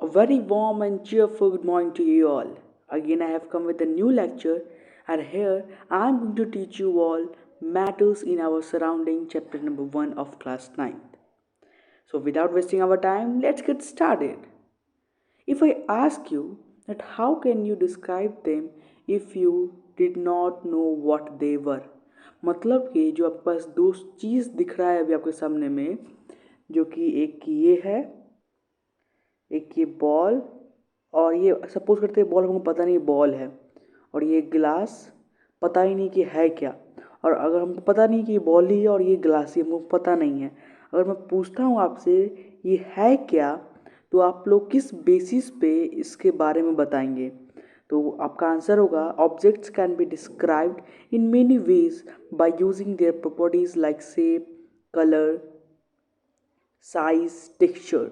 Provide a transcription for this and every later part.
very warm and cheerful good morning to you all. Again, I have come with a new lecture, and here I am going to teach you all matters in our surrounding, chapter number 1 of class 9th. So, without wasting our time, let's get started. If I ask you that how can you describe them if you did not know what they were, मतलब कि जो आपके पास दो चीज़ दिख रहा है अभी आपके सामने में, जो कि एक ये है, एक ये बॉल, और ये सपोज करते हैं बॉल हमको पता नहीं बॉल है, और ये ग्लास पता ही नहीं कि है क्या। और अगर हमको पता नहीं कि ये बॉल ही है और ये ग्लास ही हमको पता नहीं है, अगर मैं पूछता हूँ आपसे ये है क्या, तो आप लोग किस बेसिस पे इसके बारे में बताएंगे? तो आपका आंसर होगा objects can be described in many ways by using their properties like shape, colour, size, texture.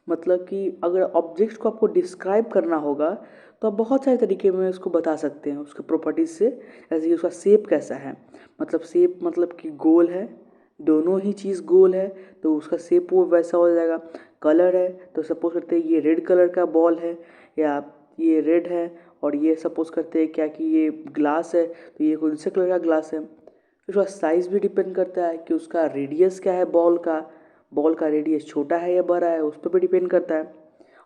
मतलब कि अगर ऑब्जेक्ट्स को आपको डिस्क्राइब करना होगा तो आप बहुत सारे तरीके में उसको बता सकते हैं उसके प्रॉपर्टीज से। जैसे कि उसका शेप कैसा है, मतलब शेप मतलब कि गोल है, दोनों ही चीज़ गोल है तो उसका शेप वो वैसा हो जाएगा। कलर है तो सपोज करते हैं ये रेड कलर का बॉल है, या ये रेड है, और ये सपोज करते हैं क्या कि ये ग्लास है तो ये कौन से कलर का ग्लास है। फिर उसका साइज़ भी डिपेंड करता है कि उसका रेडियस क्या है, बॉल का रेडियस छोटा है या बड़ा है, उस पर भी डिपेंड करता है।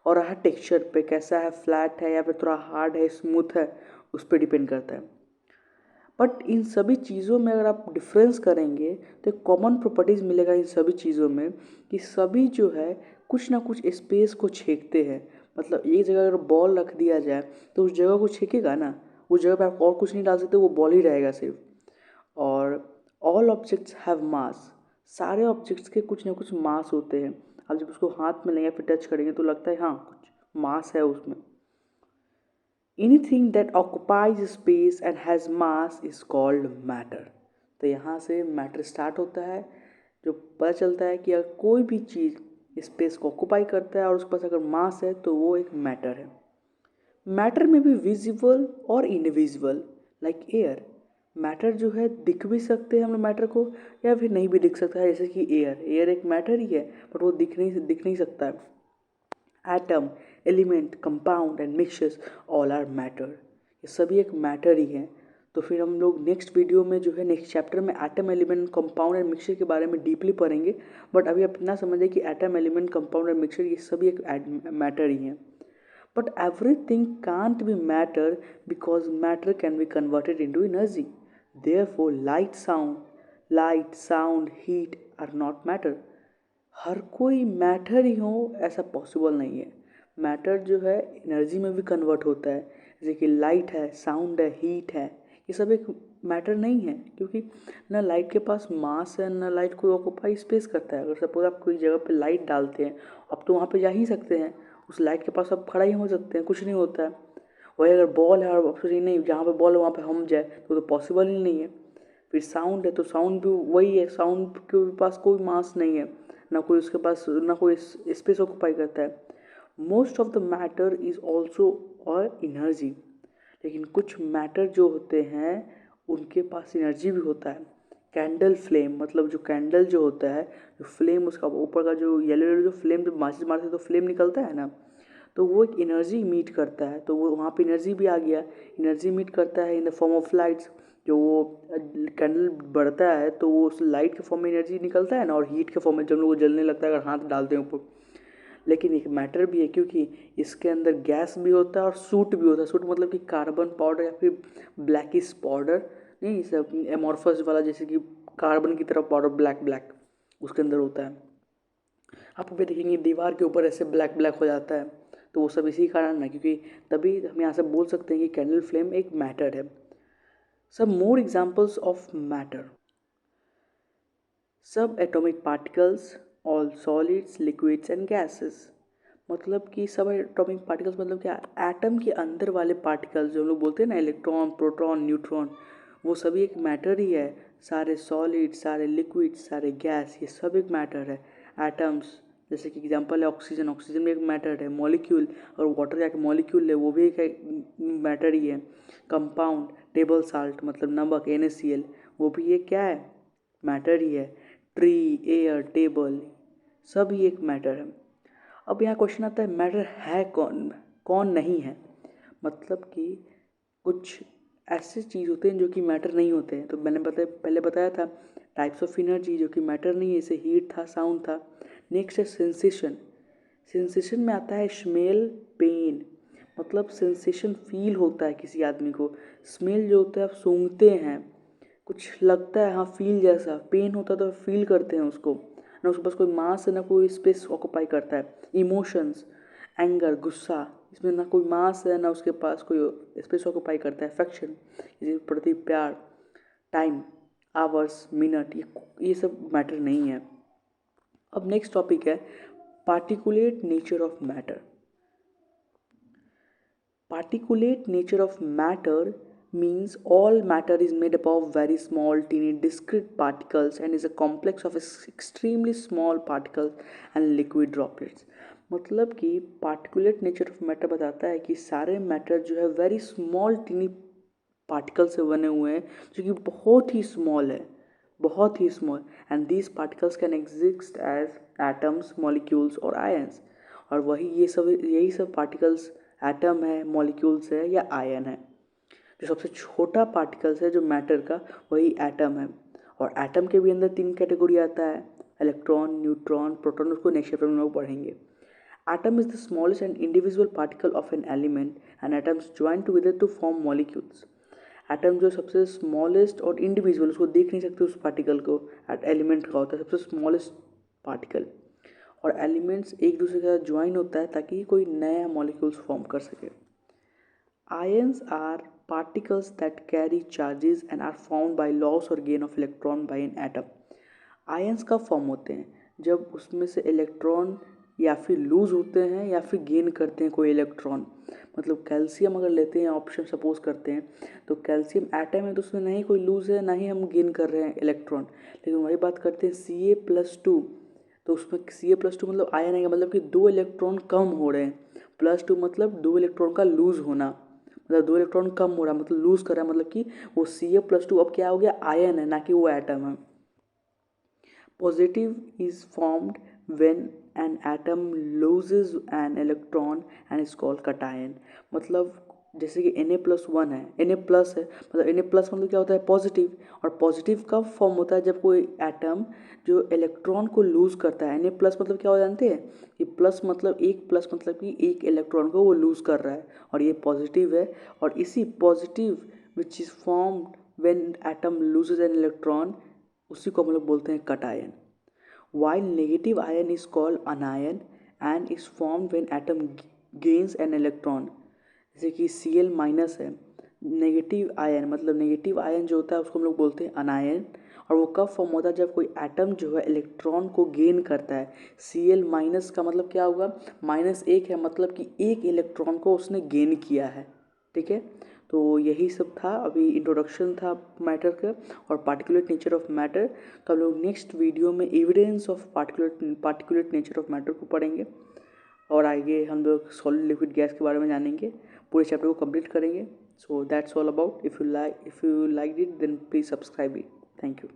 और रहा टेक्सचर पे, कैसा है, फ्लैट है या फिर थोड़ा हार्ड है, स्मूथ है, उस पर डिपेंड करता है। बट इन सभी चीज़ों में अगर आप डिफरेंस करेंगे तो एक कॉमन प्रॉपर्टीज़ मिलेगा इन सभी चीज़ों में कि सभी जो है कुछ ना कुछ स्पेस को छेकते हैं। मतलब एक जगह अगर बॉल रख दिया जाए तो उस जगह को छेकेगा ना, उस जगह पर आप और कुछ नहीं डाल सकते, वो बॉल ही रहेगा सिर्फ। और ऑल ऑब्जेक्ट्स हैव मास, सारे ऑब्जेक्ट्स के कुछ ना कुछ मास होते हैं। आप जब उसको हाथ में लेंगे फिर टच करेंगे तो लगता है हाँ कुछ मास है उसमें। Anything that occupies space and has mass is called matter. तो यहाँ से मैटर स्टार्ट होता है, जो पता चलता है कि अगर कोई भी चीज़ स्पेस को ऑक्युपाई करता है और उसके पास अगर मास है तो वो एक मैटर है। मैटर में भी विजिबल और इनविजिबल लाइक एयर। मैटर जो है दिख भी सकते हैं हम लोग मैटर को, या फिर नहीं भी दिख सकता है, जैसे कि एयर एक मैटर ही है बट वो दिख नहीं सकता है। Atom, element, compound and mixtures all are matter, ये सभी एक मैटर ही है। तो फिर हम लोग नेक्स्ट वीडियो में जो है नेक्स्ट चैप्टर में atom, element, compound and mixture के बारे में डीपली पढ़ेंगे। बट अभी आप इतना समझे कि atom, element, compound and mixture ये सभी एक मैटर ही हैं। But everything can't be matter because matter can be converted into energy. Therefore, light, sound, heat are not matter. हर कोई मैटर ही हो ऐसा पॉसिबल नहीं है। मैटर जो है एनर्जी में भी कन्वर्ट होता है, जैसे कि लाइट है, साउंड है, हीट है, ये सब एक मैटर नहीं है, क्योंकि ना लाइट के पास मास है ना लाइट कोई ऑक्यूपाई स्पेस करता है। अगर सपोज आप कोई जगह पे लाइट डालते हैं, आप तो वहाँ पे जा ही सकते हैं, उस लाइट के पास आप खड़ा ही हो सकते हैं, कुछ नहीं होता है। वही अगर बॉल है और आप सोचिए नहीं जहाँ पे बॉल है वहाँ पे हम जाए तो पॉसिबल ही नहीं है। फिर साउंड है तो साउंड भी वही है, साउंड के पास कोई मास नहीं है, ना कोई उसके पास ना कोई स्पेस ऑक्यूपाई करता है। Most of the matter is also a energy, लेकिन कुछ मैटर जो होते हैं उनके पास एनर्जी भी होता है। कैंडल फ्लेम, मतलब जो कैंडल जो होता है, जो फ्लेम उसका ऊपर का जो येलो जो फ्लेम जब माचिस मारते तो फ्लेम निकलता है ना, तो वो एक एनर्जी मीट करता है। तो वो वहाँ पे एनर्जी भी आ गया, एनर्जी मीट करता है in the form of lights. जो वो कैंडल बढ़ता है तो वो उस लाइट के फॉर्म में एनर्जी निकलता है ना, और हीट के फॉर्म में जब लोग जलने लगता है अगर हाथ डालते हैं ऊपर। लेकिन एक मैटर भी है क्योंकि इसके अंदर गैस भी होता है और सूट भी होता है। सूट मतलब कि कार्बन पाउडर या फिर ब्लैकिश पाउडर, नहीं सब एमॉर्फस वाला, जैसे कि कार्बन की तरफ पाउडर ब्लैक ब्लैक उसके अंदर होता है। आप भी देखेंगे दीवार के ऊपर ऐसे ब्लैक ब्लैक हो जाता है, तो वो सब इसी कारण है, क्योंकि तभी हम यहाँ से बोल सकते हैं कि कैंडल फ्लेम एक मैटर है। सब मोर एग्जाम्पल्स ऑफ मैटर, सब atomic particles, all solids, liquids and gases. मतलब कि सब एटॉमिक पार्टिकल्स मतलब क्या, एटम के अंदर वाले पार्टिकल्स जो हम लोग बोलते हैं ना, इलेक्ट्रॉन, प्रोटॉन, न्यूट्रॉन, वो सभी एक मैटर ही है। सारे सॉलिड, सारे लिक्विड, सारे गैस, ये सब एक मैटर है। एटम्स, जैसे कि एग्जांपल है ऑक्सीजन, ऑक्सीजन भी एक मैटर है। मॉलिक्यूल, और वाटर का एक मॉलिक्यूल है वो भी एक मैटर ही है। कंपाउंड, टेबल साल्ट मतलब नमक, NaCl, वो भी एक क्या है, मैटर ही है। ट्री, एयर, टेबल, सब ही एक मैटर है। अब यहाँ क्वेश्चन आता है मैटर है कौन, कौन नहीं है। मतलब कि कुछ ऐसे चीज़ होते हैं जो कि मैटर नहीं होते हैं। तो मैंने पहले बताया था टाइप्स ऑफ एनर्जी जो कि मैटर नहीं है, जैसे हीट था, साउंड था। नेक्स्ट है सेंसेशन। सेंसेशन में आता है स्मेल, पेन, मतलब सेंसेशन फील होता है किसी आदमी को। स्मेल जो होता है आप सूंघते हैं, कुछ लगता है हाँ फील जैसा। पेन होता है तो फील करते हैं उसको, ना उसके पास कोई मास है ना कोई स्पेस ऑक्यूपाई करता है। इमोशंस, एंगर, गुस्सा, इसमें ना कोई मास है ना उसके पास कोई स्पेस ऑक्यूपाई करता है। अफेक्शन, किसी के प्रति प्यार। टाइम, आवर्स, मिनट, ये सब मैटर नहीं है। अब नेक्स्ट टॉपिक है particulate nature of matter. Particulate nature of matter means all matter is made up of very small, teeny, discrete particles and is a complex of extremely small particles and liquid droplets. मतलब कि particulate nature of matter बताता है कि सारे matter जो है very small tiny particle से बने हुए हैं, जो कि बहुत ही स्मॉल है, बहुत ही small. And these particles can exist as atoms, molecules और आयन्स। और वही यही सब पार्टिकल्स एटम है, मॉलिक्यूल्स है या आयन है। जो सबसे छोटा पार्टिकल्स है जो मैटर का, वही एटम है। और एटम के भी अंदर 3 कैटेगरी आता है, इलेक्ट्रॉन, न्यूट्रॉन, प्रोटॉन। उसको नेक्स्ट चैप्टर में लोग पढ़ेंगे। Atom is the smallest and individual particle of an element and atoms join together to form molecules. Atom जो सबसे स्मॉलेस्ट और इंडिविजुअल, उसको देख नहीं सकते उस पार्टिकल को, एलिमेंट का होता है सबसे स्मॉलेस्ट पार्टिकल। और एलिमेंट्स एक दूसरे के साथ ज्वाइन होता है ताकि कोई नया मॉलिक्यूल्स फॉर्म कर सके। Ions are particles that carry charges and are found by loss और gain of electron by an atom. Ions कब फॉर्म होते हैं? जब उसमें से इलेक्ट्रॉन या फिर लूज होते हैं या फिर गेन करते हैं कोई इलेक्ट्रॉन। मतलब कैल्शियम अगर लेते हैं, ऑप्शन सपोज करते हैं, तो कैल्शियम एटम है तो उसमें ना ही कोई लूज है ना ही हम गेन कर रहे हैं इलेक्ट्रॉन। लेकिन वही बात करते हैं Ca+2, तो उसमें Ca+2 मतलब आयन है, मतलब कि 2 इलेक्ट्रॉन कम हो रहे हैं। +2 मतलब 2 इलेक्ट्रॉन का लूज होना, मतलब 2 इलेक्ट्रॉन कम हो रहा है, मतलब लूज कर रहा है, मतलब कि वो Ca+2 अब क्या हो गया, आयन है, ना कि वो एटम है। Positive is formed when an atom loses an electron and is called cation। मतलब जैसे कि Na+1 है, Na प्लस है, मतलब Na प्लस मतलब क्या होता है, पॉजिटिव। और पॉजिटिव कब फॉर्म होता है, जब कोई एटम जो इलेक्ट्रॉन को लूज़ करता है। Na प्लस मतलब क्या हो जानते हैं कि प्लस मतलब एक, प्लस मतलब कि एक इलेक्ट्रॉन को वो लूज़ कर रहा है, और ये पॉजिटिव है। और इसी positive which is formed when atom loses an electron, उसी को हम लोग बोलते हैं cation. While negative ion is called anion and is formed when atom gains an electron। जैसे कि Cl माइनस है, नेगेटिव आयन, मतलब नेगेटिव आयन जो होता है उसको हम लोग बोलते हैं अनायन। और वो कब फॉर्म होता है, जब कोई एटम जो है इलेक्ट्रॉन को गेन करता है। Cl माइनस का मतलब क्या होगा, -1 है, मतलब कि एक इलेक्ट्रॉन को उसने गेन किया है। ठीक है, तो यही सब था, अभी इंट्रोडक्शन था मैटर का और पार्टिकुलेट नेचर ऑफ मैटर। तो हम लोग नेक्स्ट वीडियो में evidence of particulate nature of matter को पढ़ेंगे, और आगे हम लोग सॉलिड लिक्विड गैस के बारे में जानेंगे, पूरे चैप्टर को कंप्लीट करेंगे। So that's all about. If you like it then please subscribe it. Thank you.